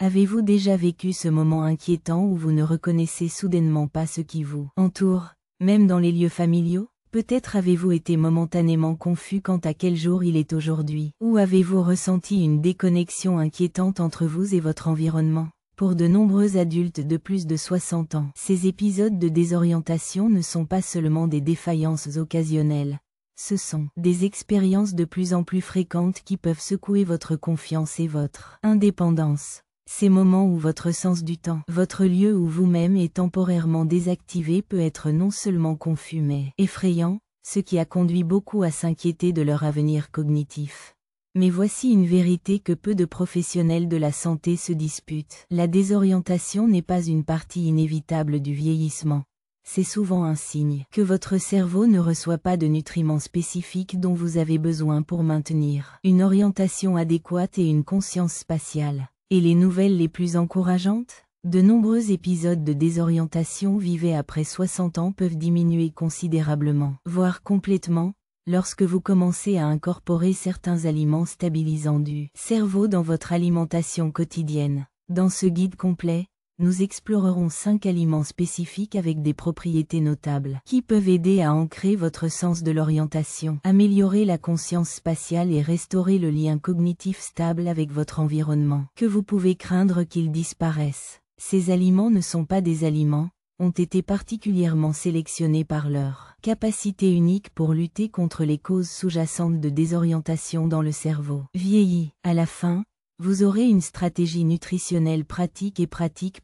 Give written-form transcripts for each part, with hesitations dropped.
Avez-vous déjà vécu ce moment inquiétant où vous ne reconnaissez soudainement pas ce qui vous entoure, même dans les lieux familiaux? Peut-être avez-vous été momentanément confus quant à quel jour il est aujourd'hui. Ou avez-vous ressenti une déconnexion inquiétante entre vous et votre environnement? Pour de nombreux adultes de plus de 60 ans, ces épisodes de désorientation ne sont pas seulement des défaillances occasionnelles. Ce sont des expériences de plus en plus fréquentes qui peuvent secouer votre confiance et votre indépendance. Ces moments où votre sens du temps, votre lieu où vous-même est temporairement désactivé peut être non seulement confus mais effrayant, ce qui a conduit beaucoup à s'inquiéter de leur avenir cognitif. Mais voici une vérité que peu de professionnels de la santé se disputent. La désorientation n'est pas une partie inévitable du vieillissement. C'est souvent un signe que votre cerveau ne reçoit pas de nutriments spécifiques dont vous avez besoin pour maintenir une orientation adéquate et une conscience spatiale. Et les nouvelles les plus encourageantes? De nombreux épisodes de désorientation vivés après 60 ans peuvent diminuer considérablement, voire complètement, lorsque vous commencez à incorporer certains aliments stabilisants du cerveau dans votre alimentation quotidienne. Dans ce guide complet, nous explorerons 5 aliments spécifiques avec des propriétés notables qui peuvent aider à ancrer votre sens de l'orientation, améliorer la conscience spatiale et restaurer le lien cognitif stable avec votre environnement. Que vous pouvez craindre qu'ils disparaissent. Ces aliments ne sont pas des aliments, ont été particulièrement sélectionnés par leur capacité unique pour lutter contre les causes sous-jacentes de désorientation dans le cerveau. Vieilli. À la fin, vous aurez une stratégie nutritionnelle pratique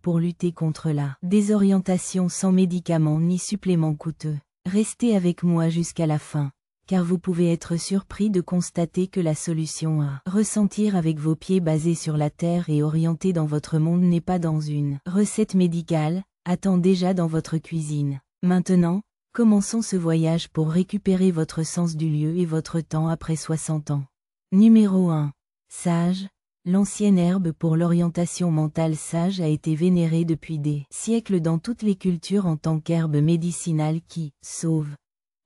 pour lutter contre la désorientation sans médicaments ni suppléments coûteux. Restez avec moi jusqu'à la fin, car vous pouvez être surpris de constater que la solution à ressentir avec vos pieds basés sur la terre et orientés dans votre monde n'est pas dans une recette médicale, attend déjà dans votre cuisine. Maintenant, commençons ce voyage pour récupérer votre sens du lieu et votre temps après 60 ans. Numéro 1. Sage. L'ancienne herbe pour l'orientation mentale sage a été vénérée depuis des siècles dans toutes les cultures en tant qu'herbe médicinale qui sauve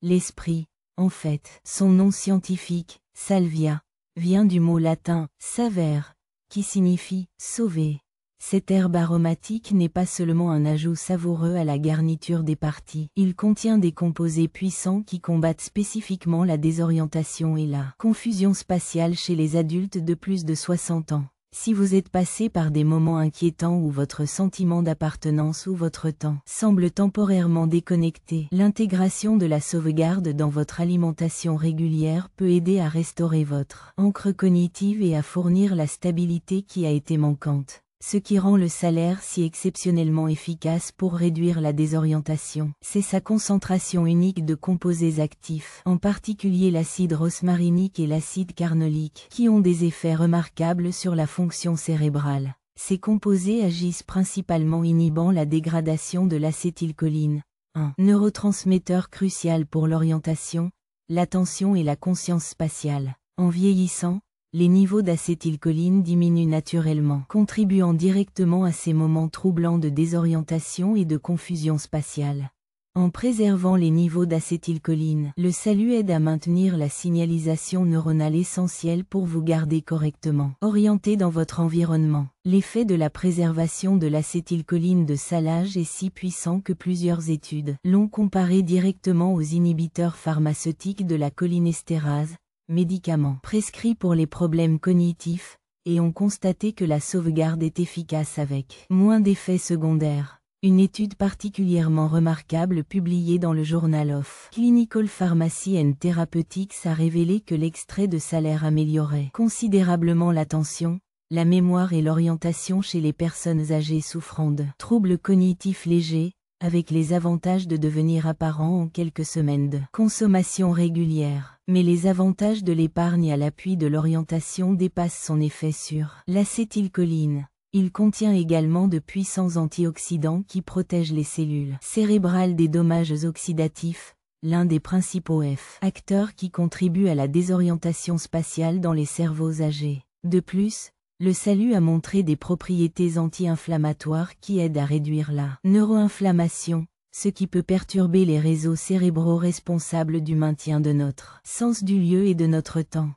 l'esprit. En fait, son nom scientifique, salvia, vient du mot latin saver, qui signifie sauver. Cette herbe aromatique n'est pas seulement un ajout savoureux à la garniture des parties. Il contient des composés puissants qui combattent spécifiquement la désorientation et la confusion spatiale chez les adultes de plus de 60 ans. Si vous êtes passé par des moments inquiétants où votre sentiment d'appartenance ou votre temps semble temporairement déconnecté, l'intégration de la sauvegarde dans votre alimentation régulière peut aider à restaurer votre ancre cognitive et à fournir la stabilité qui a été manquante. Ce qui rend le salaire si exceptionnellement efficace pour réduire la désorientation, c'est sa concentration unique de composés actifs, en particulier l'acide rosmarinique et l'acide carnolique, qui ont des effets remarquables sur la fonction cérébrale. Ces composés agissent principalement inhibant la dégradation de l'acétylcholine, un neurotransmetteur crucial pour l'orientation, l'attention et la conscience spatiale. En vieillissant, les niveaux d'acétylcholine diminuent naturellement, contribuant directement à ces moments troublants de désorientation et de confusion spatiale. En préservant les niveaux d'acétylcholine, le salut aide à maintenir la signalisation neuronale essentielle pour vous garder correctement orienté dans votre environnement. L'effet de la préservation de l'acétylcholine de salage est si puissant que plusieurs études l'ont comparé directement aux inhibiteurs pharmaceutiques de la cholinestérase, médicaments prescrits pour les problèmes cognitifs, et ont constaté que la sauvegarde est efficace avec moins d'effets secondaires. Une étude particulièrement remarquable publiée dans le Journal of Clinical Pharmacy and Therapeutics a révélé que l'extrait de salaire améliorait considérablement l'attention, la mémoire et l'orientation chez les personnes âgées souffrant de troubles cognitifs légers, avec les avantages de devenir apparents en quelques semaines de consommation régulière. Mais les avantages de l'épargne à l'appui de l'orientation dépassent son effet sur l'acétylcholine. Il contient également de puissants antioxydants qui protègent les cellules cérébrales des dommages oxydatifs, l'un des principaux facteurs qui contribuent à la désorientation spatiale dans les cerveaux âgés. De plus, le salut a montré des propriétés anti-inflammatoires qui aident à réduire la neuroinflammation, ce qui peut perturber les réseaux cérébraux responsables du maintien de notre sens du lieu et de notre temps.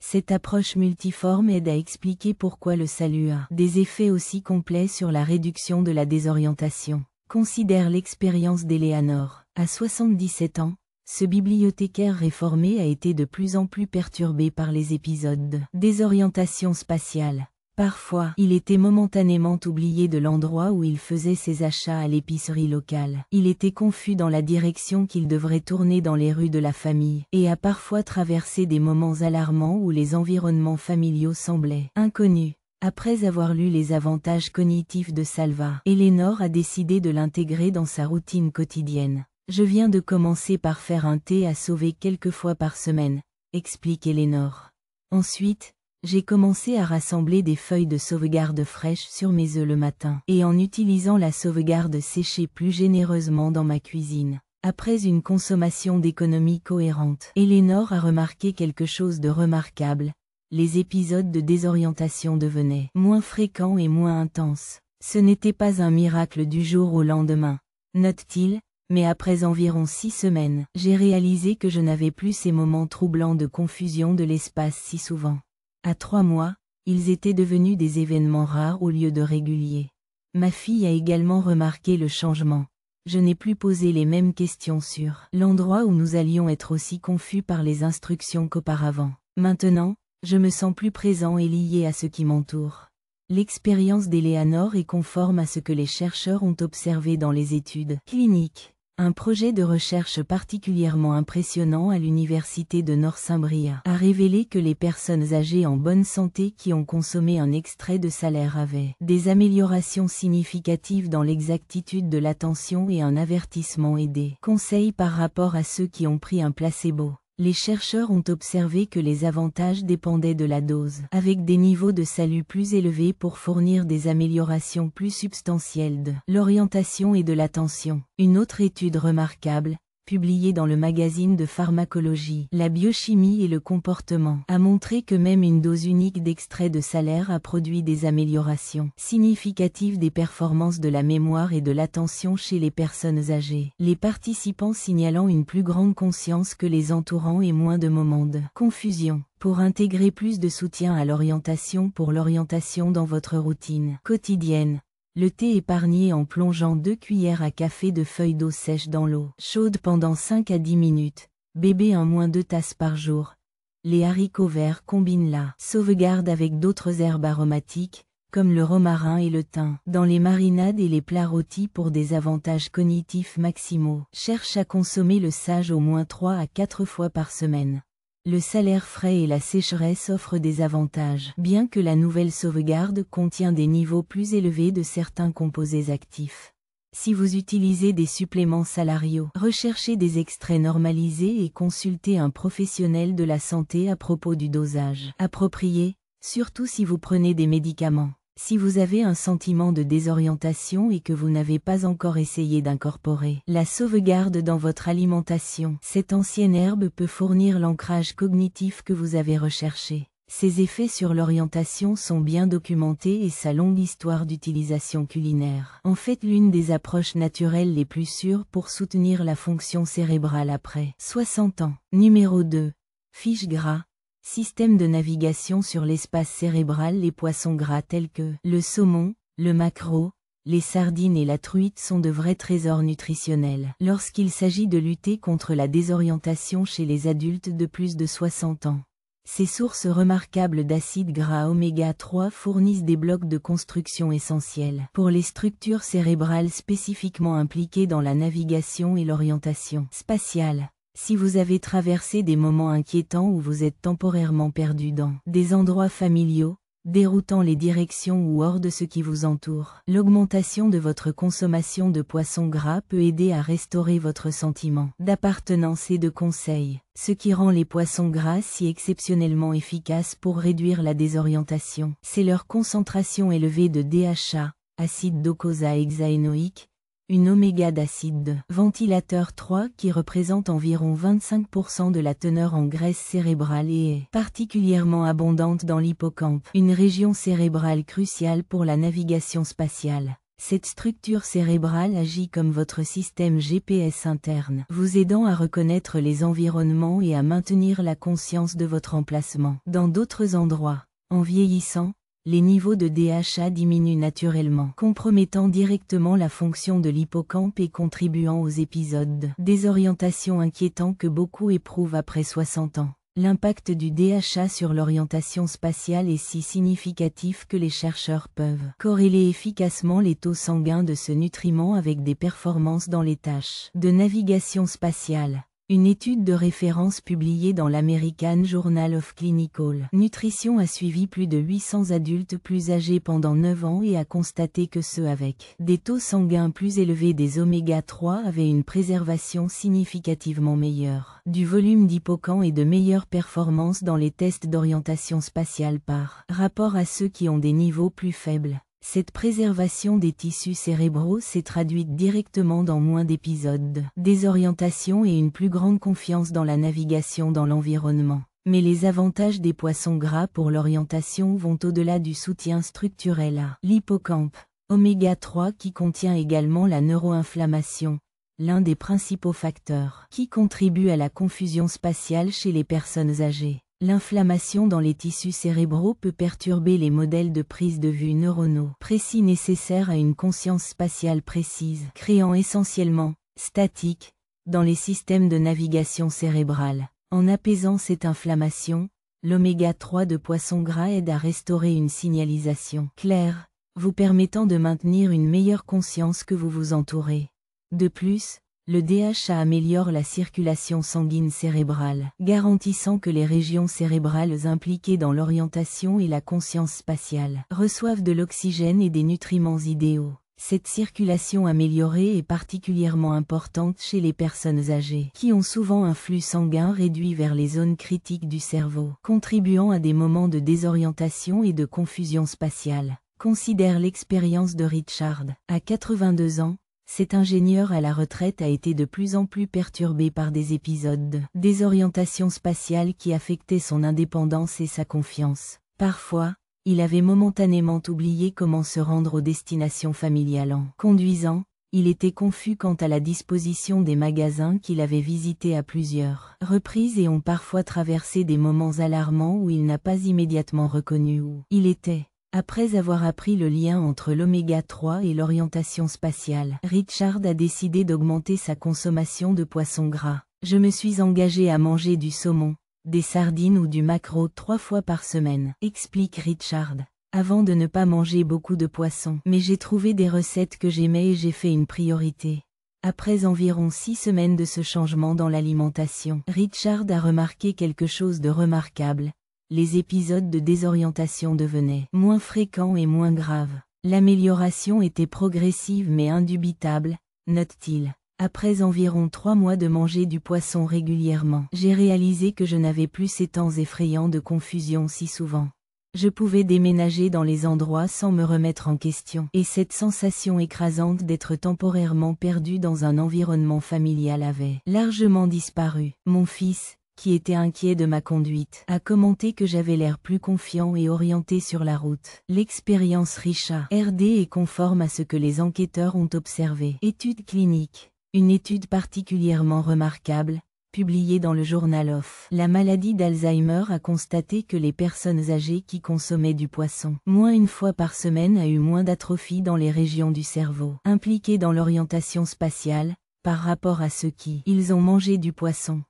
Cette approche multiforme aide à expliquer pourquoi le salut a des effets aussi complets sur la réduction de la désorientation. Considère l'expérience d'Eleanor. À 77 ans, ce bibliothécaire réformé a été de plus en plus perturbé par les épisodes de désorientation spatiale. Parfois, il était momentanément oublié de l'endroit où il faisait ses achats à l'épicerie locale. Il était confus dans la direction qu'il devrait tourner dans les rues de la famille, et a parfois traversé des moments alarmants où les environnements familiaux semblaient inconnus. Après avoir lu les avantages cognitifs de Salva, Eleanor a décidé de l'intégrer dans sa routine quotidienne. Je viens de commencer par faire un thé à sauver quelques fois par semaine, explique Eleanor. Ensuite, j'ai commencé à rassembler des feuilles de sauvegarde fraîches sur mes œufs le matin, et en utilisant la sauvegarde séchée plus généreusement dans ma cuisine. Après une consommation d'économie cohérente, Eleanor a remarqué quelque chose de remarquable. Les épisodes de désorientation devenaient moins fréquents et moins intenses. Ce n'était pas un miracle du jour au lendemain, note-t-il, mais après environ 6 semaines, j'ai réalisé que je n'avais plus ces moments troublants de confusion de l'espace si souvent. À 3 mois, ils étaient devenus des événements rares au lieu de réguliers. Ma fille a également remarqué le changement. Je n'ai plus posé les mêmes questions sur l'endroit où nous allions être aussi confus par les instructions qu'auparavant. Maintenant, je me sens plus présent et lié à ce qui m'entoure. L'expérience d'Eleanor est conforme à ce que les chercheurs ont observé dans les études cliniques. Un projet de recherche particulièrement impressionnant à l'université de Northumbria a révélé que les personnes âgées en bonne santé qui ont consommé un extrait de salaire avaient des améliorations significatives dans l'exactitude de l'attention et un avertissement aidé. Conseil par rapport à ceux qui ont pris un placebo. Les chercheurs ont observé que les avantages dépendaient de la dose, avec des niveaux de salut plus élevés pour fournir des améliorations plus substantielles de l'orientation et de l'attention. Une autre étude remarquable, publiée dans le magazine de pharmacologie, La biochimie et le comportement, a montré que même une dose unique d'extrait de salaire a produit des améliorations significatives des performances de la mémoire et de l'attention chez les personnes âgées, les participants signalant une plus grande conscience que les entourants et moins de moments de confusion. Pour intégrer plus de soutien à l'orientation pour l'orientation dans votre routine quotidienne, le thé épargné en plongeant 2 cuillères à café de feuilles d'eau sèche dans l'eau chaude pendant 5 à 10 minutes. Bébé 1-2 tasses par jour. Les haricots verts combinent la sauvegarde avec d'autres herbes aromatiques, comme le romarin et le thym, dans les marinades et les plats rôtis pour des avantages cognitifs maximaux. Cherche à consommer le sage au moins 3 à 4 fois par semaine. Le salaire frais et la sécheresse offrent des avantages, bien que la nouvelle sauvegarde contient des niveaux plus élevés de certains composés actifs. Si vous utilisez des suppléments salariaux, recherchez des extraits normalisés et consultez un professionnel de la santé à propos du dosage approprié, surtout si vous prenez des médicaments. Si vous avez un sentiment de désorientation et que vous n'avez pas encore essayé d'incorporer la sauvegarde dans votre alimentation, cette ancienne herbe peut fournir l'ancrage cognitif que vous avez recherché. Ses effets sur l'orientation sont bien documentés et sa longue histoire d'utilisation culinaire en fait l'une des approches naturelles les plus sûres pour soutenir la fonction cérébrale après 60 ans. Numéro 2. Fiche gras. Système de navigation sur l'espace cérébral. Les poissons gras tels que le saumon, le maquereau, les sardines et la truite sont de vrais trésors nutritionnels lorsqu'il s'agit de lutter contre la désorientation chez les adultes de plus de 60 ans. Ces sources remarquables d'acides gras oméga 3 fournissent des blocs de construction essentiels pour les structures cérébrales spécifiquement impliquées dans la navigation et l'orientation spatiale. Si vous avez traversé des moments inquiétants où vous êtes temporairement perdu dans des endroits familiaux, déroutant les directions ou hors de ce qui vous entoure, l'augmentation de votre consommation de poissons gras peut aider à restaurer votre sentiment d'appartenance et de conseil, ce qui rend les poissons gras si exceptionnellement efficaces pour réduire la désorientation. C'est leur concentration élevée de DHA, acide docosahexaénoïque, une oméga d'acide de ventilateur 3 qui représente environ 25% de la teneur en graisse cérébrale et est particulièrement abondante dans l'hippocampe, une région cérébrale cruciale pour la navigation spatiale. Cette structure cérébrale agit comme votre système GPS interne, vous aidant à reconnaître les environnements et à maintenir la conscience de votre emplacement. Dans d'autres endroits, en vieillissant, les niveaux de DHA diminuent naturellement, compromettant directement la fonction de l'hippocampe et contribuant aux épisodes de désorientation inquiétants que beaucoup éprouvent après 60 ans. L'impact du DHA sur l'orientation spatiale est si significatif que les chercheurs peuvent corréler efficacement les taux sanguins de ce nutriment avec des performances dans les tâches de navigation spatiale. Une étude de référence publiée dans l'American Journal of Clinical Nutrition a suivi plus de 800 adultes plus âgés pendant 9 ans et a constaté que ceux avec des taux sanguins plus élevés des oméga-3 avaient une préservation significativement meilleure du volume d'hippocampe et de meilleures performances dans les tests d'orientation spatiale par rapport à ceux qui ont des niveaux plus faibles. Cette préservation des tissus cérébraux s'est traduite directement dans moins d'épisodes de désorientation et une plus grande confiance dans la navigation dans l'environnement. Mais les avantages des poissons gras pour l'orientation vont au-delà du soutien structurel à l'hippocampe. Oméga-3 qui contient également la neuroinflammation, l'un des principaux facteurs qui contribue à la confusion spatiale chez les personnes âgées. L'inflammation dans les tissus cérébraux peut perturber les modèles de prise de vue neuronaux précis nécessaires à une conscience spatiale précise, créant essentiellement statique dans les systèmes de navigation cérébrale. En apaisant cette inflammation, l'oméga-3 de poisson gras aide à restaurer une signalisation claire, vous permettant de maintenir une meilleure conscience que vous vous entourez. De plus, le DHA améliore la circulation sanguine cérébrale, garantissant que les régions cérébrales impliquées dans l'orientation et la conscience spatiale reçoivent de l'oxygène et des nutriments idéaux. Cette circulation améliorée est particulièrement importante chez les personnes âgées, qui ont souvent un flux sanguin réduit vers les zones critiques du cerveau, contribuant à des moments de désorientation et de confusion spatiale. Considère l'expérience de Richard. À 82 ans, cet ingénieur à la retraite a été de plus en plus perturbé par des épisodes de désorientation spatiale qui affectaient son indépendance et sa confiance. Parfois, il avait momentanément oublié comment se rendre aux destinations familiales en conduisant. Il était confus quant à la disposition des magasins qu'il avait visités à plusieurs reprises et ont parfois traversé des moments alarmants où il n'a pas immédiatement reconnu où il était. Après avoir appris le lien entre l'oméga-3 et l'orientation spatiale, Richard a décidé d'augmenter sa consommation de poissons gras. Je me suis engagé à manger du saumon, des sardines ou du maquereau 3 fois par semaine, explique Richard, avant de ne pas manger beaucoup de poissons. Mais j'ai trouvé des recettes que j'aimais et j'ai fait une priorité. Après environ 6 semaines de ce changement dans l'alimentation, Richard a remarqué quelque chose de remarquable. Les épisodes de désorientation devenaient moins fréquents et moins graves. L'amélioration était progressive mais indubitable, note-t-il. Après environ 3 mois de manger du poisson régulièrement, j'ai réalisé que je n'avais plus ces temps effrayants de confusion si souvent. Je pouvais déménager dans les endroits sans me remettre en question, et cette sensation écrasante d'être temporairement perdu dans un environnement familial avait largement disparu. Mon fils, qui était inquiet de ma conduite, a commenté que j'avais l'air plus confiant et orienté sur la route. L'expérience Richard RD est conforme à ce que les enquêteurs ont observé. Étude clinique. Une étude particulièrement remarquable, publiée dans le Journal of la maladie d'Alzheimer a constaté que les personnes âgées qui consommaient du poisson moins une fois par semaine a eu moins d'atrophie dans les régions du cerveau impliquées dans l'orientation spatiale, par rapport à ceux qui ils ont mangé du poisson.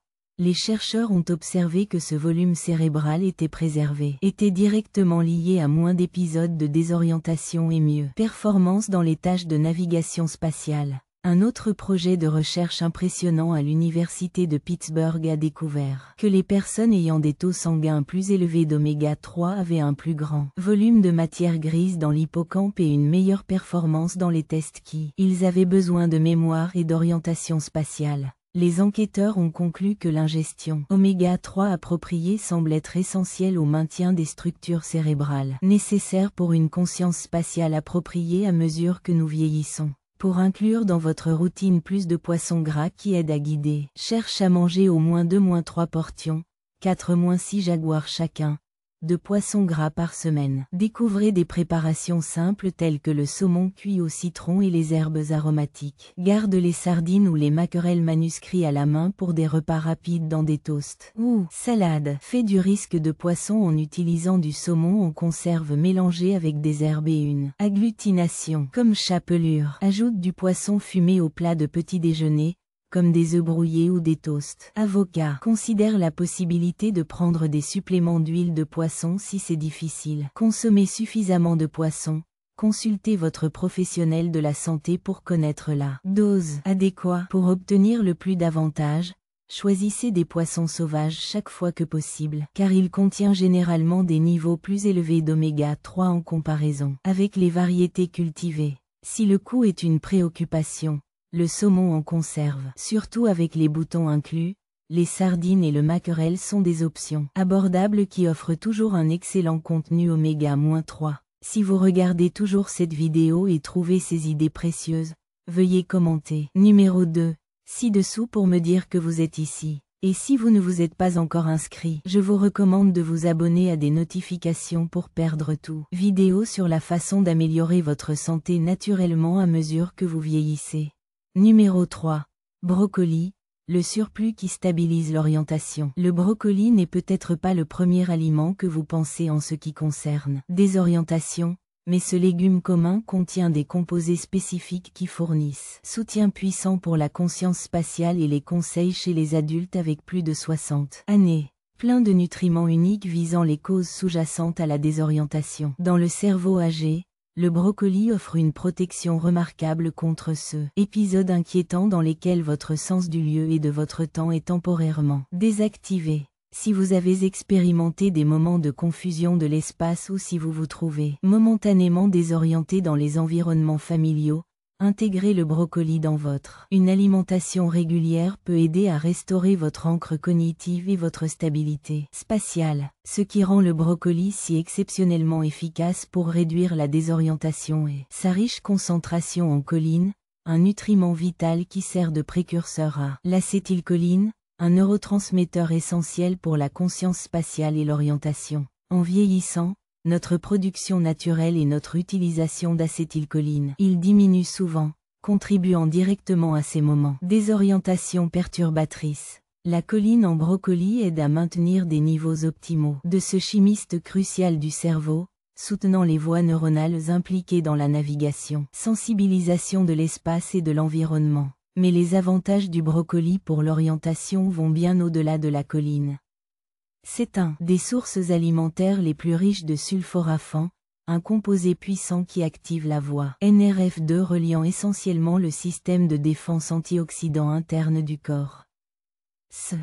Les chercheurs ont observé que ce volume cérébral était directement lié à moins d'épisodes de désorientation et mieux performance dans les tâches de navigation spatiale. Un autre projet de recherche impressionnant à l'université de Pittsburgh a découvert que les personnes ayant des taux sanguins plus élevés d'oméga-3 avaient un plus grand volume de matière grise dans l'hippocampe et une meilleure performance dans les tests ils avaient besoin de mémoire et d'orientation spatiale. Les enquêteurs ont conclu que l'ingestion oméga-3 appropriée semble être essentielle au maintien des structures cérébrales nécessaires pour une conscience spatiale appropriée à mesure que nous vieillissons. Pour inclure dans votre routine plus de poissons gras qui aident à guider, cherche à manger au moins 2-3 portions, 4-6 jaguars chacun, de poisson gras par semaine. Découvrez des préparations simples telles que le saumon cuit au citron et les herbes aromatiques. Garde les sardines ou les maquerelles manuscrits à la main pour des repas rapides dans des toasts. Ou salade. Fais du risque de poisson en utilisant du saumon en conserve mélangé avec des herbes et une agglutination comme chapelure. Ajoute du poisson fumé au plat de petit déjeuner, comme des œufs brouillés ou des toasts. Avocat. Considère la possibilité de prendre des suppléments d'huile de poisson si c'est difficile. Consommez suffisamment de poisson. Consultez votre professionnel de la santé pour connaître la dose adéquate. Pour obtenir le plus d'avantages, choisissez des poissons sauvages chaque fois que possible, car il contient généralement des niveaux plus élevés d'oméga 3 en comparaison avec les variétés cultivées. Si le coût est une préoccupation, le saumon en conserve, surtout avec les boutons inclus, les sardines et le maquerel sont des options abordables qui offrent toujours un excellent contenu oméga-3. Si vous regardez toujours cette vidéo et trouvez ces idées précieuses, veuillez commenter. Numéro 2. Ci-dessous pour me dire que vous êtes ici. Et si vous ne vous êtes pas encore inscrit, je vous recommande de vous abonner à des notifications pour perdre tout. Vidéo sur la façon d'améliorer votre santé naturellement à mesure que vous vieillissez. Numéro 3. Brocoli, le surplus qui stabilise l'orientation. Le brocoli n'est peut-être pas le premier aliment que vous pensez en ce qui concerne désorientation, mais ce légume commun contient des composés spécifiques qui fournissent soutien puissant pour la conscience spatiale et les conseils chez les adultes avec plus de 60 années. Plein de nutriments uniques visant les causes sous-jacentes à la désorientation. Dans le cerveau âgé, le brocoli offre une protection remarquable contre ceux épisodes inquiétants dans lesquels votre sens du lieu et de votre temps est temporairement désactivé. Si vous avez expérimenté des moments de confusion de l'espace ou si vous vous trouvez momentanément désorienté dans les environnements familiaux, intégrez le brocoli dans une alimentation régulière peut aider à restaurer votre ancre cognitive et votre stabilité spatiale, ce qui rend le brocoli si exceptionnellement efficace pour réduire la désorientation et sa riche concentration en choline, un nutriment vital qui sert de précurseur à l'acétylcholine, un neurotransmetteur essentiel pour la conscience spatiale et l'orientation. En vieillissant, notre production naturelle et notre utilisation d'acétylcholine, il diminue souvent, contribuant directement à ces moments. Désorientation perturbatrice. La choline en brocoli aide à maintenir des niveaux optimaux de ce chimiste crucial du cerveau, soutenant les voies neuronales impliquées dans la navigation, sensibilisation de l'espace et de l'environnement. Mais les avantages du brocoli pour l'orientation vont bien au-delà de la choline. C'est un des sources alimentaires les plus riches de sulforaphane, un composé puissant qui active la voie NRF2 reliant essentiellement le système de défense antioxydant interne du corps.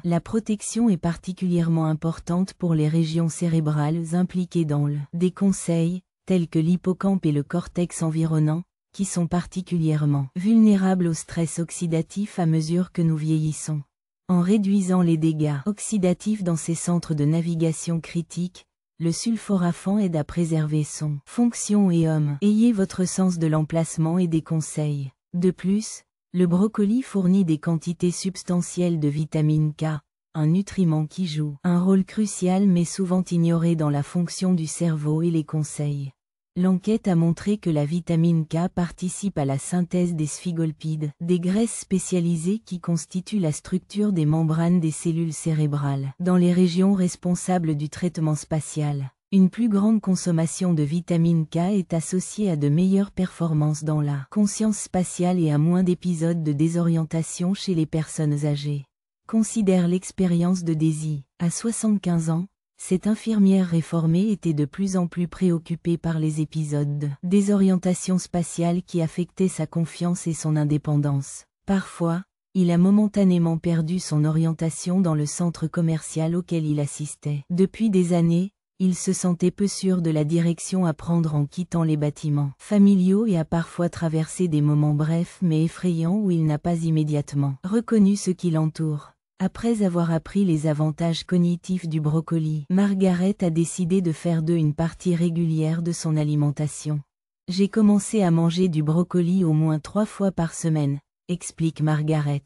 La protection est particulièrement importante pour les régions cérébrales impliquées dans des conseils, tels que l'hippocampe et le cortex environnant, qui sont particulièrement vulnérables au stress oxydatif à mesure que nous vieillissons. En réduisant les dégâts oxydatifs dans ces centres de navigation critiques, le sulforaphane aide à préserver son fonction et ayez votre sens de l'emplacement et des conseils. De plus, le brocoli fournit des quantités substantielles de vitamine K, un nutriment qui joue un rôle crucial mais souvent ignoré dans la fonction du cerveau et les conseils. L'enquête a montré que la vitamine K participe à la synthèse des sphingolpides, des graisses spécialisées qui constituent la structure des membranes des cellules cérébrales, dans les régions responsables du traitement spatial. Une plus grande consommation de vitamine K est associée à de meilleures performances dans la conscience spatiale et à moins d'épisodes de désorientation chez les personnes âgées. Considère l'expérience de Daisy. À 75 ans, cette infirmière réformée était de plus en plus préoccupée par les épisodes de désorientation spatiale qui affectaient sa confiance et son indépendance. Parfois, il a momentanément perdu son orientation dans le centre commercial auquel il assistait. Depuis des années, il se sentait peu sûr de la direction à prendre en quittant les bâtiments familiaux et a parfois traversé des moments brefs mais effrayants où il n'a pas immédiatement reconnu ce qui l'entoure. Après avoir appris les avantages cognitifs du brocoli, Margaret a décidé de faire d'eux une partie régulière de son alimentation. J'ai commencé à manger du brocoli au moins 3 fois par semaine, explique Margaret.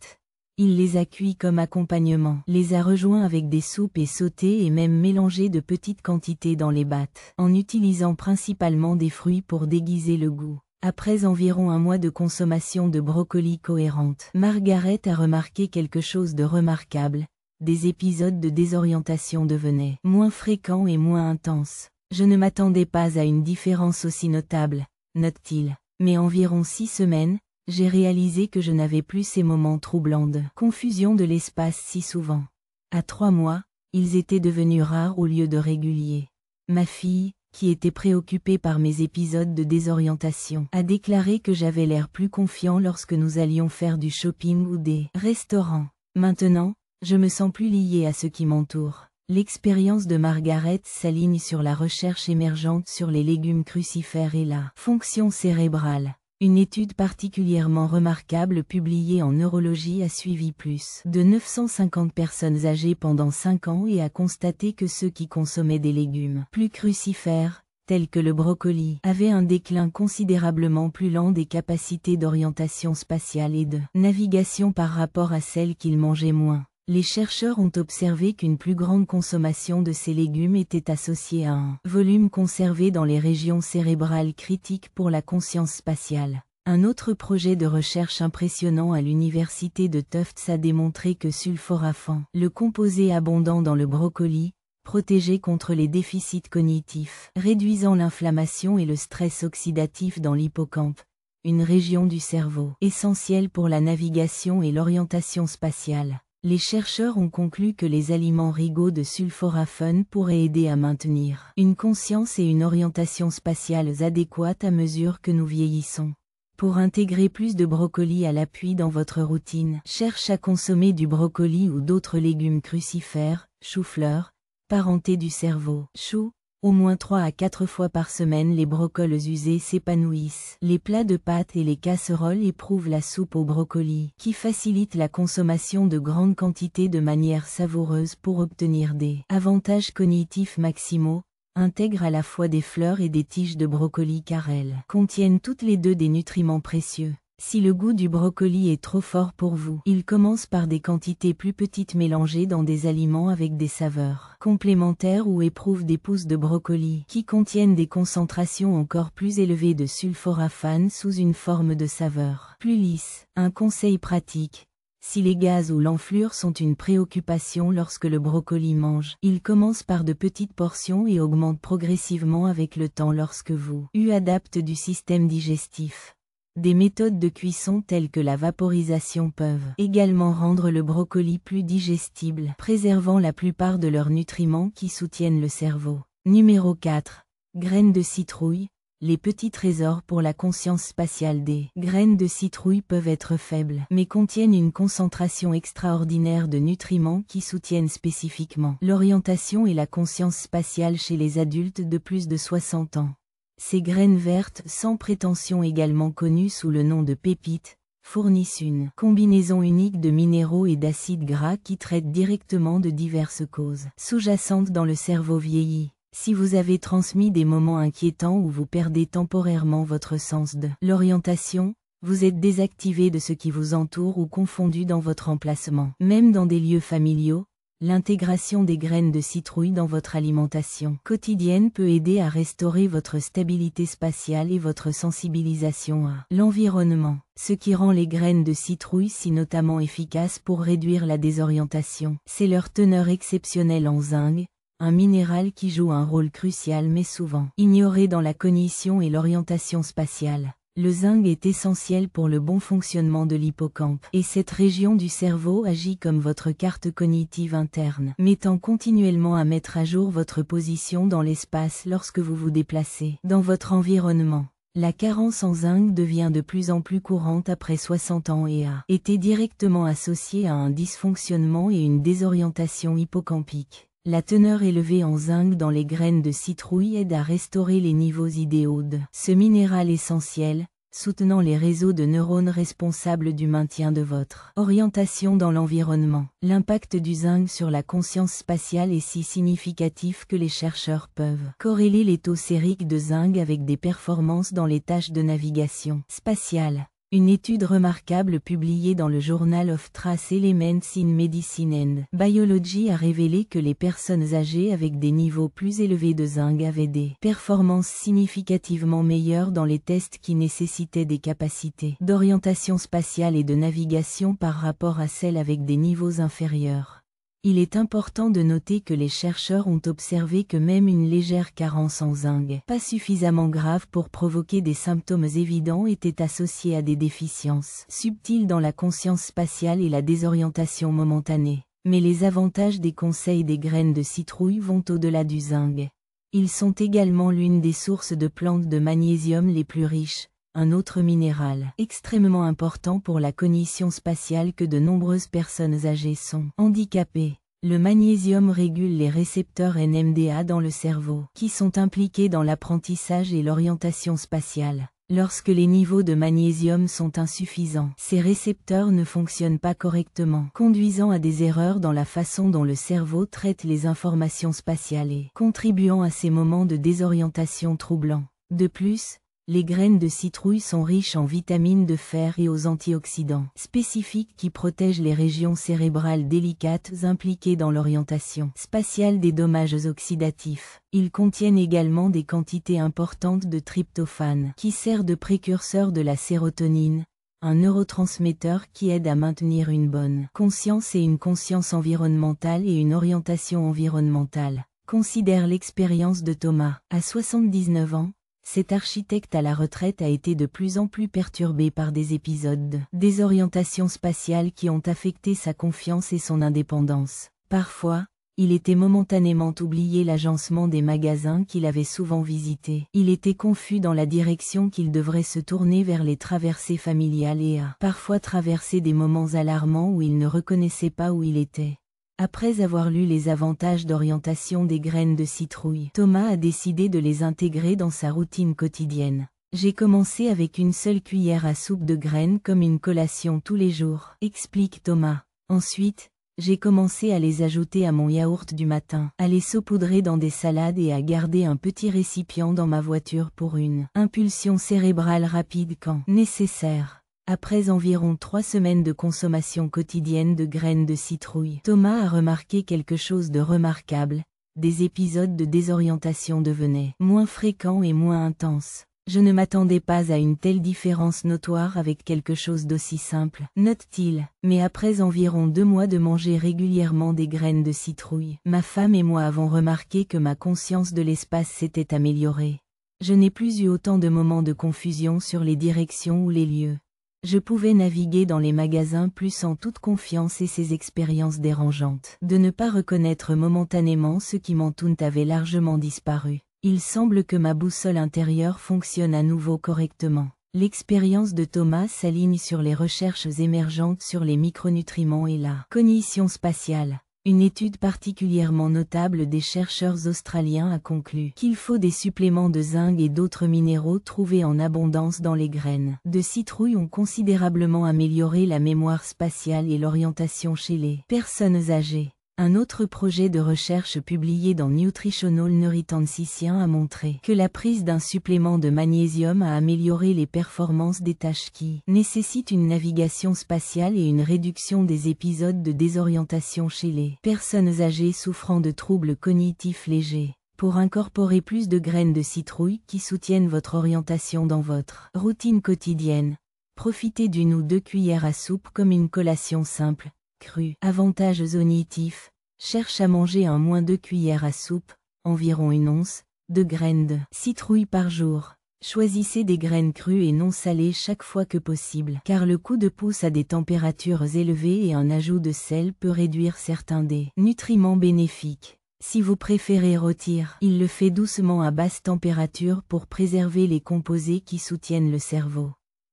Il les a cuits comme accompagnement, les a rejoints avec des soupes et sautés et même mélangés de petites quantités dans les battes, en utilisant principalement des fruits pour déguiser le goût. Après environ un mois de consommation de brocoli cohérente, Margaret a remarqué quelque chose de remarquable. Des épisodes de désorientation devenaient moins fréquents et moins intenses. Je ne m'attendais pas à une différence aussi notable, note-t-il. Mais environ 6 semaines, j'ai réalisé que je n'avais plus ces moments troublants de confusion de l'espace si souvent. À 3 mois, ils étaient devenus rares au lieu de réguliers. Ma fille, qui était préoccupée par mes épisodes de désorientation, a déclaré que j'avais l'air plus confiant lorsque nous allions faire du shopping ou des restaurants. Maintenant, je me sens plus liée à ce qui m'entoure. L'expérience de Margaret s'aligne sur la recherche émergente sur les légumes crucifères et la fonction cérébrale. Une étude particulièrement remarquable publiée en neurologie a suivi plus de 950 personnes âgées pendant 5 ans et a constaté que ceux qui consommaient des légumes plus crucifères, tels que le brocoli, avaient un déclin considérablement plus lent des capacités d'orientation spatiale et de navigation par rapport à celles qu'ils mangeaient moins. Les chercheurs ont observé qu'une plus grande consommation de ces légumes était associée à un volume conservé dans les régions cérébrales critiques pour la conscience spatiale. Un autre projet de recherche impressionnant à l'université de Tufts a démontré que sulforaphan, le composé abondant dans le brocoli, protégeait contre les déficits cognitifs, réduisant l'inflammation et le stress oxydatif dans l'hippocampe, une région du cerveau essentielle pour la navigation et l'orientation spatiale. Les chercheurs ont conclu que les aliments ricaux de sulforaphane pourraient aider à maintenir une conscience et une orientation spatiales adéquates à mesure que nous vieillissons. Pour intégrer plus de brocoli à l'appui dans votre routine, cherche à consommer du brocoli ou d'autres légumes crucifères, chou-fleur, parenté du cerveau, chou. Au moins 3 à 4 fois par semaine les brocoles usés s'épanouissent. Les plats de pâtes et les casseroles éprouvent la soupe au brocoli, qui facilite la consommation de grandes quantités de manière savoureuse pour obtenir des avantages cognitifs maximaux. Intègre à la fois des fleurs et des tiges de brocoli car elles contiennent toutes les deux des nutriments précieux. Si le goût du brocoli est trop fort pour vous, il commence par des quantités plus petites mélangées dans des aliments avec des saveurs complémentaires ou éprouve des pousses de brocoli qui contiennent des concentrations encore plus élevées de sulforaphane sous une forme de saveur plus lisse. Un conseil pratique. Si les gaz ou l'enflure sont une préoccupation lorsque le brocoli mange, il commence par de petites portions et augmente progressivement avec le temps lorsque vous adapte du système digestif. Des méthodes de cuisson telles que la vaporisation peuvent également rendre le brocoli plus digestible, préservant la plupart de leurs nutriments qui soutiennent le cerveau. Numéro 4. Graines de citrouille. Les petits trésors pour la conscience spatiale des graines de citrouille peuvent être faibles, mais contiennent une concentration extraordinaire de nutriments qui soutiennent spécifiquement l'orientation et la conscience spatiale chez les adultes de plus de 60 ans. Ces graines vertes sans prétention également connues sous le nom de pépites, fournissent une combinaison unique de minéraux et d'acides gras qui traitent directement de diverses causes sous-jacentes dans le cerveau vieilli. Si vous avez transmis des moments inquiétants où vous perdez temporairement votre sens de l'orientation, vous êtes désactivé de ce qui vous entoure ou confondu dans votre emplacement. Même dans des lieux familiaux, l'intégration des graines de citrouille dans votre alimentation quotidienne peut aider à restaurer votre stabilité spatiale et votre sensibilisation à l'environnement, ce qui rend les graines de citrouille si notamment efficaces pour réduire la désorientation. C'est leur teneur exceptionnelle en zinc, un minéral qui joue un rôle crucial mais souvent ignoré dans la cognition et l'orientation spatiale. Le zinc est essentiel pour le bon fonctionnement de l'hippocampe, et cette région du cerveau agit comme votre carte cognitive interne, mettant continuellement à mettre à jour votre position dans l'espace lorsque vous vous déplacez dans votre environnement. La carence en zinc devient de plus en plus courante après 60 ans et a été directement associée à un dysfonctionnement et une désorientation hippocampique. La teneur élevée en zinc dans les graines de citrouille aide à restaurer les niveaux idéaux de ce minéral essentiel, soutenant les réseaux de neurones responsables du maintien de votre orientation dans l'environnement. L'impact du zinc sur la conscience spatiale est si significatif que les chercheurs peuvent corréler les taux sériques de zinc avec des performances dans les tâches de navigation spatiale. Une étude remarquable publiée dans le Journal of Trace Elements in Medicine and Biology a révélé que les personnes âgées avec des niveaux plus élevés de zinc avaient des performances significativement meilleures dans les tests qui nécessitaient des capacités d'orientation spatiale et de navigation par rapport à celles avec des niveaux inférieurs. Il est important de noter que les chercheurs ont observé que même une légère carence en zinc, pas suffisamment grave pour provoquer des symptômes évidents, était associée à des déficiences subtiles dans la conscience spatiale et la désorientation momentanée. Mais les avantages des conseils des graines de citrouille vont au-delà du zinc. Ils sont également l'une des sources de plantes de magnésium les plus riches, un autre minéral extrêmement important pour la cognition spatiale que de nombreuses personnes âgées sont handicapées. Le magnésium régule les récepteurs NMDA dans le cerveau, qui sont impliqués dans l'apprentissage et l'orientation spatiale. Lorsque les niveaux de magnésium sont insuffisants, ces récepteurs ne fonctionnent pas correctement, conduisant à des erreurs dans la façon dont le cerveau traite les informations spatiales et contribuant à ces moments de désorientation troublants. De plus, les graines de citrouille sont riches en vitamines de fer et aux antioxydants spécifiques qui protègent les régions cérébrales délicates impliquées dans l'orientation spatiale des dommages oxydatifs. Ils contiennent également des quantités importantes de tryptophane, qui sert de précurseur de la sérotonine, un neurotransmetteur qui aide à maintenir une bonne conscience et une conscience environnementale et une orientation environnementale. Considère l'expérience de Thomas. À 79 ans, cet architecte à la retraite a été de plus en plus perturbé par des épisodes de désorientation spatiale qui ont affecté sa confiance et son indépendance. Parfois, il était momentanément oublié l'agencement des magasins qu'il avait souvent visités. Il était confus dans la direction qu'il devrait se tourner vers les traversées familiales et a parfois traversé des moments alarmants où il ne reconnaissait pas où il était. Après avoir lu les avantages d'orientation des graines de citrouille, Thomas a décidé de les intégrer dans sa routine quotidienne. J'ai commencé avec une seule cuillère à soupe de graines comme une collation tous les jours, explique Thomas. Ensuite, j'ai commencé à les ajouter à mon yaourt du matin, à les saupoudrer dans des salades et à garder un petit récipient dans ma voiture pour une impulsion cérébrale rapide quand nécessaire. Après environ 3 semaines de consommation quotidienne de graines de citrouille, Thomas a remarqué quelque chose de remarquable. Des épisodes de désorientation devenaient moins fréquents et moins intenses. Je ne m'attendais pas à une telle différence notoire avec quelque chose d'aussi simple, note-t-il. Mais après environ 2 mois de manger régulièrement des graines de citrouille, ma femme et moi avons remarqué que ma conscience de l'espace s'était améliorée. Je n'ai plus eu autant de moments de confusion sur les directions ou les lieux. Je pouvais naviguer dans les magasins plus en toute confiance et ces expériences dérangeantes de ne pas reconnaître momentanément ce qui m'entoure avaient largement disparu. Il semble que ma boussole intérieure fonctionne à nouveau correctement. L'expérience de Thomas s'aligne sur les recherches émergentes sur les micronutriments et la cognition spatiale. Une étude particulièrement notable des chercheurs australiens a conclu qu'il faut des suppléments de zinc et d'autres minéraux trouvés en abondance dans les graines de citrouille ont considérablement amélioré la mémoire spatiale et l'orientation chez les personnes âgées. Un autre projet de recherche publié dans Nutritional Neuroscience a montré que la prise d'un supplément de magnésium a amélioré les performances des tâches qui nécessitent une navigation spatiale et une réduction des épisodes de désorientation chez les personnes âgées souffrant de troubles cognitifs légers. Pour incorporer plus de graines de citrouille qui soutiennent votre orientation dans votre routine quotidienne, profitez d'1 ou 2 cuillères à soupe comme une collation simple, crue. Avantages auditifs. Cherche à manger moins 2 cuillères à soupe, environ 1 once, de graines de citrouille par jour. Choisissez des graines crues et non salées chaque fois que possible, car le coup de pouce à des températures élevées et un ajout de sel peut réduire certains des nutriments bénéfiques. Si vous préférez rôtir, il le fait doucement à basse température pour préserver les composés qui soutiennent le cerveau.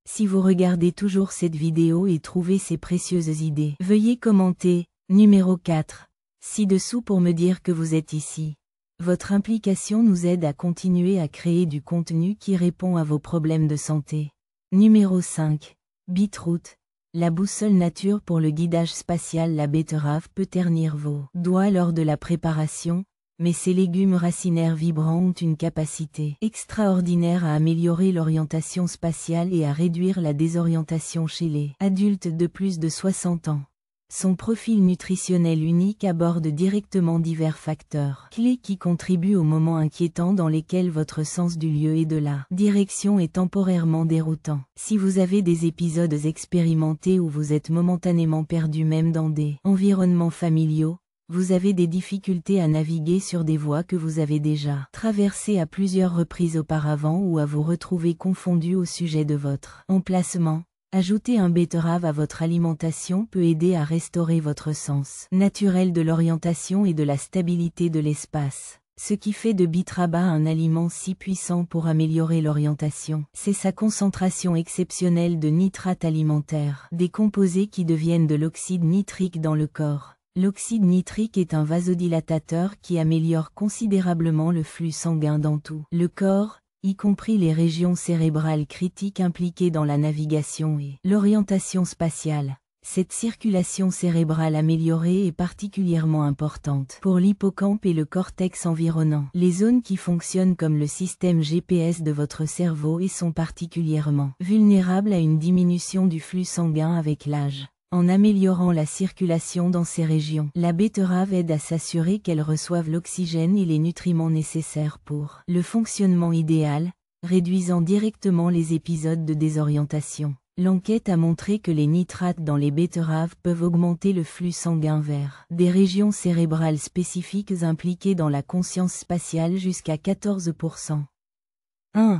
Si vous regardez toujours cette vidéo et trouvez ces précieuses idées, veuillez commenter. Numéro 4. Ci-dessous pour me dire que vous êtes ici. Votre implication nous aide à continuer à créer du contenu qui répond à vos problèmes de santé. Numéro 5. Beetroot. La boussole nature pour le guidage spatial. La betterave peut ternir vos doigts lors de la préparation, mais ces légumes racinaires vibrants ont une capacité extraordinaire à améliorer l'orientation spatiale et à réduire la désorientation chez les adultes de plus de 60 ans. Son profil nutritionnel unique aborde directement divers facteurs clés qui contribuent aux moments inquiétants dans lesquels votre sens du lieu et de la direction est temporairement déroutant. Si vous avez des épisodes expérimentés où vous êtes momentanément perdu même dans des environnements familiaux, vous avez des difficultés à naviguer sur des voies que vous avez déjà traversées à plusieurs reprises auparavant ou à vous retrouver confondu au sujet de votre emplacement. Ajouter un betterave à votre alimentation peut aider à restaurer votre sens naturel de l'orientation et de la stabilité de l'espace. Ce qui fait de Beteraba un aliment si puissant pour améliorer l'orientation, c'est sa concentration exceptionnelle de nitrates alimentaires, des composés qui deviennent de l'oxyde nitrique dans le corps. L'oxyde nitrique est un vasodilatateur qui améliore considérablement le flux sanguin dans tout le corps, y compris les régions cérébrales critiques impliquées dans la navigation et l'orientation spatiale. Cette circulation cérébrale améliorée est particulièrement importante pour l'hippocampe et le cortex environnant, les zones qui fonctionnent comme le système GPS de votre cerveau et sont particulièrement vulnérables à une diminution du flux sanguin avec l'âge. En améliorant la circulation dans ces régions, la betterave aide à s'assurer qu'elles reçoivent l'oxygène et les nutriments nécessaires pour le fonctionnement idéal, réduisant directement les épisodes de désorientation. L'enquête a montré que les nitrates dans les betteraves peuvent augmenter le flux sanguin vers des régions cérébrales spécifiques impliquées dans la conscience spatiale jusqu'à 14%.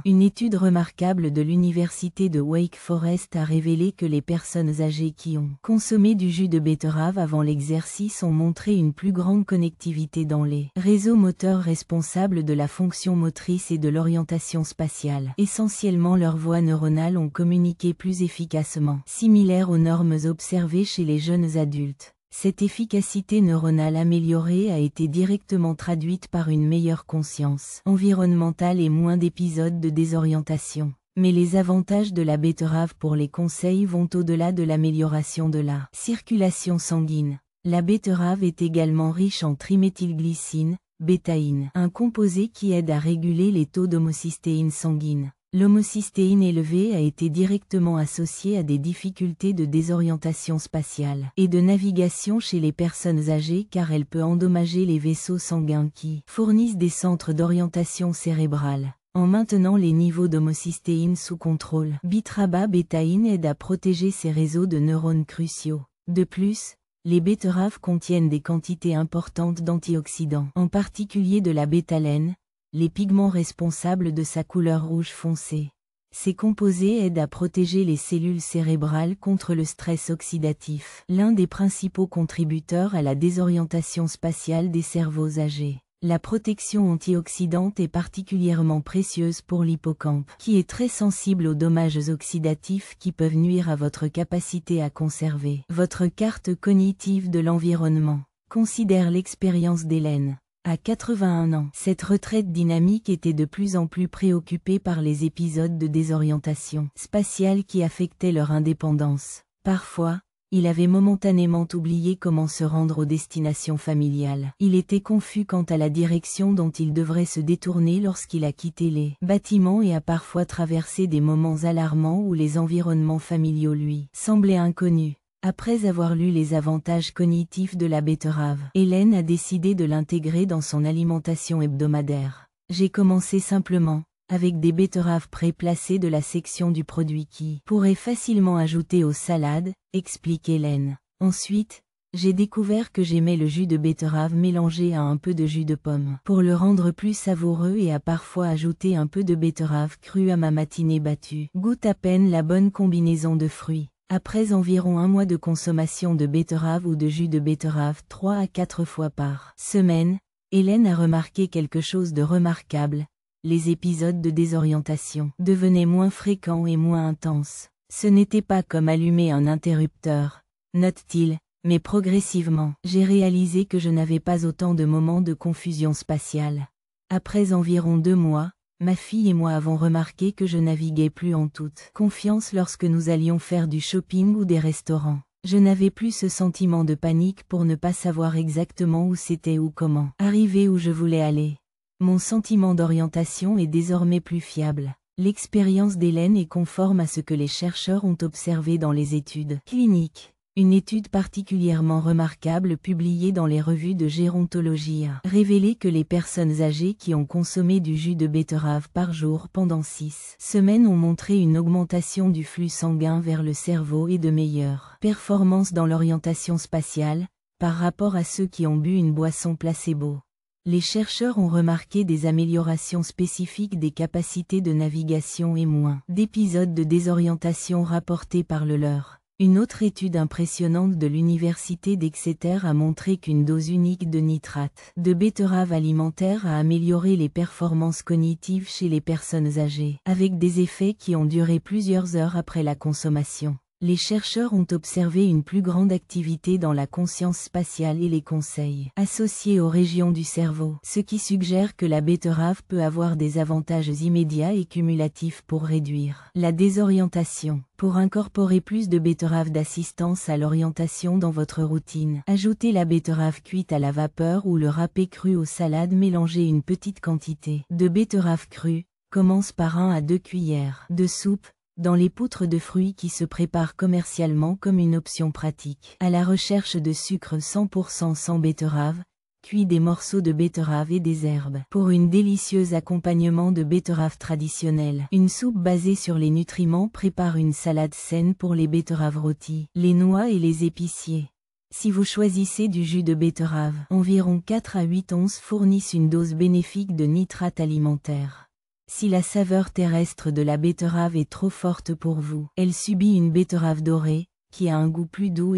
Une étude remarquable de l'université de Wake Forest a révélé que les personnes âgées qui ont consommé du jus de betterave avant l'exercice ont montré une plus grande connectivité dans les réseaux moteurs responsables de la fonction motrice et de l'orientation spatiale. Essentiellement, leurs voies neuronales ont communiqué plus efficacement, similaires aux normes observées chez les jeunes adultes. Cette efficacité neuronale améliorée a été directement traduite par une meilleure conscience environnementale et moins d'épisodes de désorientation. Mais les avantages de la betterave pour les conseils vont au-delà de l'amélioration de la circulation sanguine. La betterave est également riche en triméthylglycine, bétaïne, un composé qui aide à réguler les taux d'homocystéine sanguine. L'homocystéine élevée a été directement associée à des difficultés de désorientation spatiale et de navigation chez les personnes âgées car elle peut endommager les vaisseaux sanguins qui fournissent des centres d'orientation cérébrale. En maintenant les niveaux d'homocystéine sous contrôle, Beteraba bétaïne aide à protéger ces réseaux de neurones cruciaux. De plus, les betteraves contiennent des quantités importantes d'antioxydants, en particulier de la bétalène, les pigments responsables de sa couleur rouge foncé. Ces composés aident à protéger les cellules cérébrales contre le stress oxydatif, l'un des principaux contributeurs à la désorientation spatiale des cerveaux âgés. La protection antioxydante est particulièrement précieuse pour l'hippocampe, qui est très sensible aux dommages oxydatifs qui peuvent nuire à votre capacité à conserver votre carte cognitive de l'environnement. Considère l'expérience d'Hélène. À 81 ans, cette retraite dynamique était de plus en plus préoccupée par les épisodes de désorientation spatiale qui affectaient leur indépendance. Parfois, il avait momentanément oublié comment se rendre aux destinations familiales. Il était confus quant à la direction dont il devrait se détourner lorsqu'il a quitté les bâtiments et a parfois traversé des moments alarmants où les environnements familiaux lui semblaient inconnus. Après avoir lu les avantages cognitifs de la betterave, Hélène a décidé de l'intégrer dans son alimentation hebdomadaire. J'ai commencé simplement, avec des betteraves pré-placées de la section du produit qui pourrait facilement ajouter aux salades, explique Hélène. Ensuite, j'ai découvert que j'aimais le jus de betterave mélangé à un peu de jus de pomme, pour le rendre plus savoureux et à parfois ajouter un peu de betterave crue à ma matinée battue. Goûte à peine la bonne combinaison de fruits. Après environ un mois de consommation de betterave ou de jus de betterave 3 à 4 fois par semaine, Hélène a remarqué quelque chose de remarquable. Les épisodes de désorientation devenaient moins fréquents et moins intenses. Ce n'était pas comme allumer un interrupteur, note-t-il, mais progressivement, j'ai réalisé que je n'avais pas autant de moments de confusion spatiale. Après environ 2 mois, ma fille et moi avons remarqué que je naviguais plus en toute confiance lorsque nous allions faire du shopping ou des restaurants. Je n'avais plus ce sentiment de panique pour ne pas savoir exactement où c'était ou comment arriver où je voulais aller. Mon sentiment d'orientation est désormais plus fiable. L'expérience d'Hélène est conforme à ce que les chercheurs ont observé dans les études cliniques. Une étude particulièrement remarquable publiée dans les revues de gérontologie a révélé que les personnes âgées qui ont consommé du jus de betterave par jour pendant 6 semaines ont montré une augmentation du flux sanguin vers le cerveau et de meilleures performances dans l'orientation spatiale, par rapport à ceux qui ont bu une boisson placebo. Les chercheurs ont remarqué des améliorations spécifiques des capacités de navigation et moins d'épisodes de désorientation rapportés par le leur. Une autre étude impressionnante de l'université d'Exeter a montré qu'une dose unique de nitrate de betterave alimentaire a amélioré les performances cognitives chez les personnes âgées, avec des effets qui ont duré plusieurs heures après la consommation. Les chercheurs ont observé une plus grande activité dans la conscience spatiale et les conseils associés aux régions du cerveau, ce qui suggère que la betterave peut avoir des avantages immédiats et cumulatifs pour réduire la désorientation. Pour incorporer plus de betterave d'assistance à l'orientation dans votre routine, ajoutez la betterave cuite à la vapeur ou le râpé cru aux salades. Mélangez une petite quantité de betterave crue, commence par 1 à 2 cuillères de soupe, dans les poutres de fruits qui se préparent commercialement comme une option pratique. À la recherche de sucre 100% sans betterave, cuis des morceaux de betterave et des herbes. Pour une délicieuse accompagnement de betterave traditionnelle, une soupe basée sur les nutriments prépare une salade saine pour les betteraves rôties, les noix et les épiciers. Si vous choisissez du jus de betterave, environ 4 à 8 onces fournissent une dose bénéfique de nitrate alimentaire. Si la saveur terrestre de la betterave est trop forte pour vous, elle subit une betterave dorée, qui a un goût plus doux,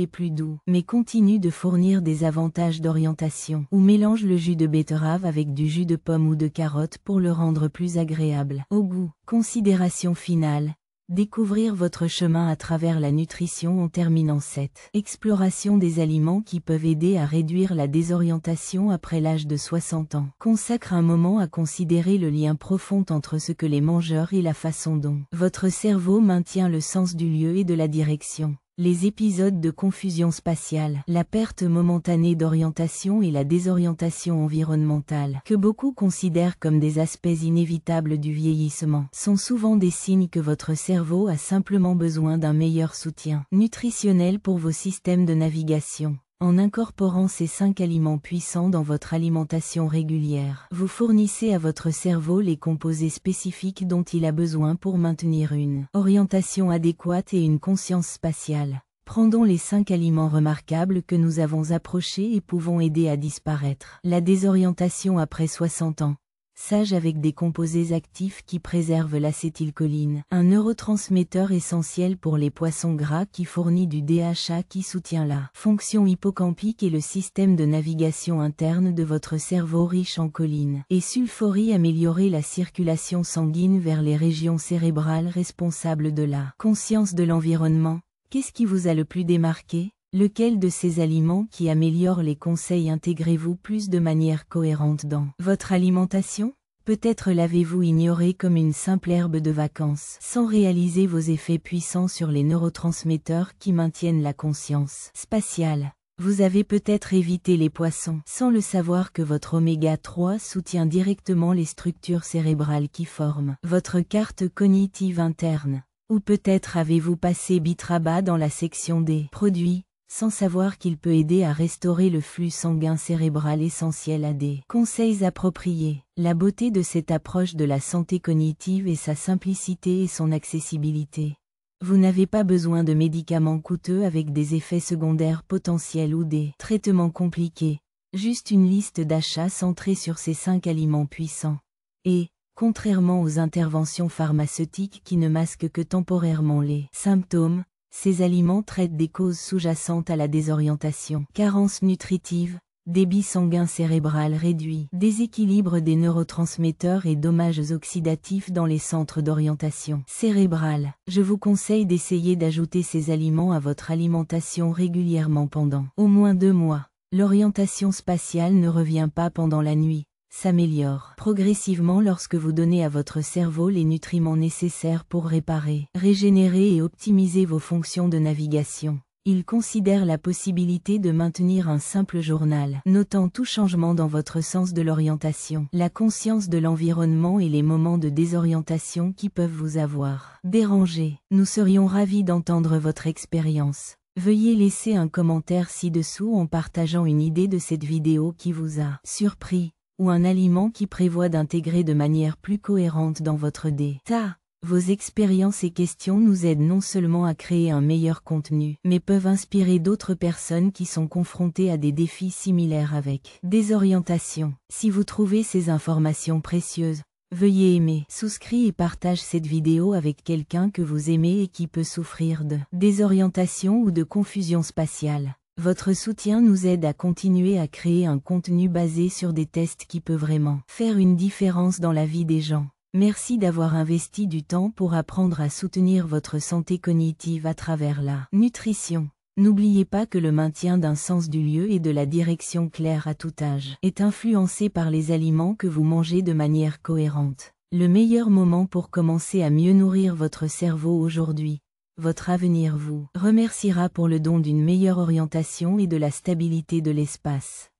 mais continue de fournir des avantages d'orientation. Ou mélange le jus de betterave avec du jus de pomme ou de carotte pour le rendre plus agréable au goût. Considération finale. Découvrir votre chemin à travers la nutrition en terminant cette exploration des aliments qui peuvent aider à réduire la désorientation après l'âge de 60 ans. Consacre un moment à considérer le lien profond entre ce que les mangeurs et la façon dont votre cerveau maintient le sens du lieu et de la direction. Les épisodes de confusion spatiale, la perte momentanée d'orientation et la désorientation environnementale, que beaucoup considèrent comme des aspects inévitables du vieillissement, sont souvent des signes que votre cerveau a simplement besoin d'un meilleur soutien nutritionnel pour vos systèmes de navigation. En incorporant ces 5 aliments puissants dans votre alimentation régulière, vous fournissez à votre cerveau les composés spécifiques dont il a besoin pour maintenir une orientation adéquate et une conscience spatiale. Prendons les 5 aliments remarquables que nous avons approchés et pouvons aider à disparaître la désorientation après 60 ans. Sage avec des composés actifs qui préservent l'acétylcholine, un neurotransmetteur essentiel pour les poissons gras qui fournit du DHA qui soutient la fonction hippocampique et le système de navigation interne de votre cerveau riche en choline, et sulforie améliorer la circulation sanguine vers les régions cérébrales responsables de la conscience de l'environnement. Qu'est-ce qui vous a le plus démarqué ? Lequel de ces aliments qui améliorent les conseils intégrez-vous plus de manière cohérente dans votre alimentation ? Peut-être l'avez-vous ignoré comme une simple herbe de vacances, sans réaliser vos effets puissants sur les neurotransmetteurs qui maintiennent la conscience spatiale. Vous avez peut-être évité les poissons, sans le savoir que votre oméga 3 soutient directement les structures cérébrales qui forment votre carte cognitive interne. Ou peut-être avez-vous passé Bitrabat dans la section des produits, sans savoir qu'il peut aider à restaurer le flux sanguin cérébral essentiel à des conseils appropriés. La beauté de cette approche de la santé cognitive est sa simplicité et son accessibilité. Vous n'avez pas besoin de médicaments coûteux avec des effets secondaires potentiels ou des traitements compliqués, juste une liste d'achats centrée sur ces 5 aliments puissants. Et, contrairement aux interventions pharmaceutiques qui ne masquent que temporairement les symptômes, ces aliments traitent des causes sous-jacentes à la désorientation. Carence nutritive, débit sanguin cérébral réduit, déséquilibre des neurotransmetteurs et dommages oxydatifs dans les centres d'orientation cérébrale. Je vous conseille d'essayer d'ajouter ces aliments à votre alimentation régulièrement pendant au moins 2 mois. L'orientation spatiale ne revient pas pendant la nuit, s'améliore progressivement lorsque vous donnez à votre cerveau les nutriments nécessaires pour réparer, régénérer et optimiser vos fonctions de navigation. Il considère la possibilité de maintenir un simple journal, notant tout changement dans votre sens de l'orientation, la conscience de l'environnement et les moments de désorientation qui peuvent vous avoir dérangé. Nous serions ravis d'entendre votre expérience. Veuillez laisser un commentaire ci-dessous en partageant une idée de cette vidéo qui vous a surpris, ou un aliment qui prévoit d'intégrer de manière plus cohérente dans votre data. Vos expériences et questions nous aident non seulement à créer un meilleur contenu, mais peuvent inspirer d'autres personnes qui sont confrontées à des défis similaires avec désorientation. Si vous trouvez ces informations précieuses, veuillez aimer, souscrire et partage cette vidéo avec quelqu'un que vous aimez et qui peut souffrir de désorientation ou de confusion spatiale. Votre soutien nous aide à continuer à créer un contenu basé sur des tests qui peut vraiment faire une différence dans la vie des gens. Merci d'avoir investi du temps pour apprendre à soutenir votre santé cognitive à travers la nutrition. N'oubliez pas que le maintien d'un sens du lieu et de la direction claire à tout âge est influencé par les aliments que vous mangez de manière cohérente. Le meilleur moment pour commencer à mieux nourrir votre cerveau aujourd'hui. Votre avenir vous remerciera pour le don d'une meilleure orientation et de la stabilité de l'espace.